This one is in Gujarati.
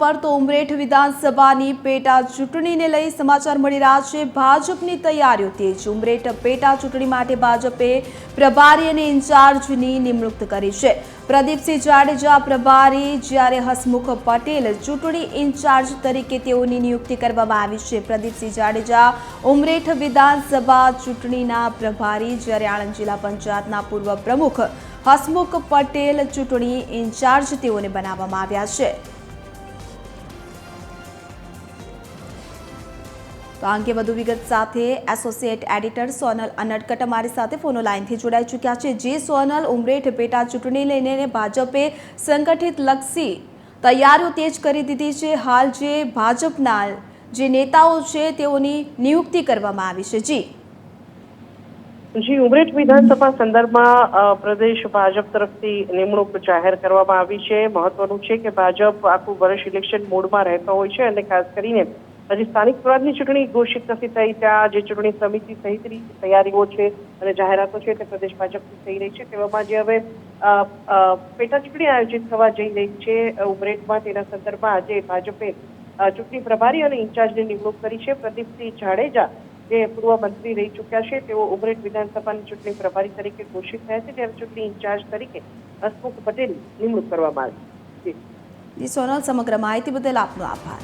पर तो उमरेठ विधानसभाની પેટા ચૂંટણીને લઈ સમાચાર મળી રહ્યા છે। ભાજપની તૈયારીઓ તેજ। ઉમરેઠ પેટા ચૂંટણી માટે ભાજપે પ્રભારી અને ઇન્ચાર્જની નિમણૂક કરી છે। પ્રદીપસિંહ જાડેજા પ્રભારી જ્યારે હસમુખ પટેલ ચૂંટણી ઇન્ચાર્જ તરીકે તેઓની નિયુક્તિ કરવામાં આવી છે। પ્રદીપસિંહ જાડેજા ઉમરેઠ વિધાનસભા ચૂંટણીના પ્રભારી જ્યારે આણંદ જિલ્લા પંચાયતના પૂર્વ પ્રમુખ હસમુખ પટેલ ચૂંટણી ઇન્ચાર્જ તેઓને બનાવવામાં આવ્યા છે। तो आ अंगे વધુ વિગત સાથે એસોસિએટ એડિટર સોનલ અનડકટ અમારી સાથે ફોન લાઈનથી જોડાઈ ચૂક્યા છે। જે સોનલ, ઉમરેઠ પેટા ચૂંટણી લઈને ભાજપે સંગઠિત લક્ષી તૈયારીઓ તેજ કરી દીધી છે। હાલ જે ભાજપના જે નેતાઓ છે તેઓની નિયુક્તિ કરવામાં આવી છે। જી ઉમરેઠ વિધાનસભા સંદર્ભમાં પ્રદેશ ભાજપ તરફથી નિમણૂક જાહેર કરવામાં આવી છે। મહત્વનું છે કે ભાજપ આખું વર્ષ ઇલેક્શન મોડમાં રહેતો હોય છે અને ખાસ કરીને હજી સ્થાનિક સ્વરાજની ચૂંટણી ઘોષિત નથી થઈ, ત્યાં જે ચૂંટણી સમિતિ સહિતની તૈયારીઓ છે અને જાહેરાતો છે તે પ્રદેશ ભાજપની થઈ રહી છે। તેવામાં જે હવે પેટા ચૂંટણી આયોજિત થવા જઈ રહી છે ઉમરેઠમાં, તેના સંદર્ભમાં આજે ભાજપે ચૂંટણી પ્રભારી અને ઇન્ચાર્જની નિમણૂક કરી છે। પ્રદીપસિંહ જાડેજા જે પૂર્વ મંત્રી રહી ચૂક્યા છે તેઓ ઉમરેઠ વિધાનસભાની ચૂંટણી પ્રભારી તરીકે ઘોષિત થયા છે, ત્યારે ચૂંટણી ઇન્ચાર્જ તરીકે હસમુખ પટેલની નિમણૂક કરવામાં આવી છે। સોનલ, સમગ્ર માહિતી બદલ આપનો આભાર।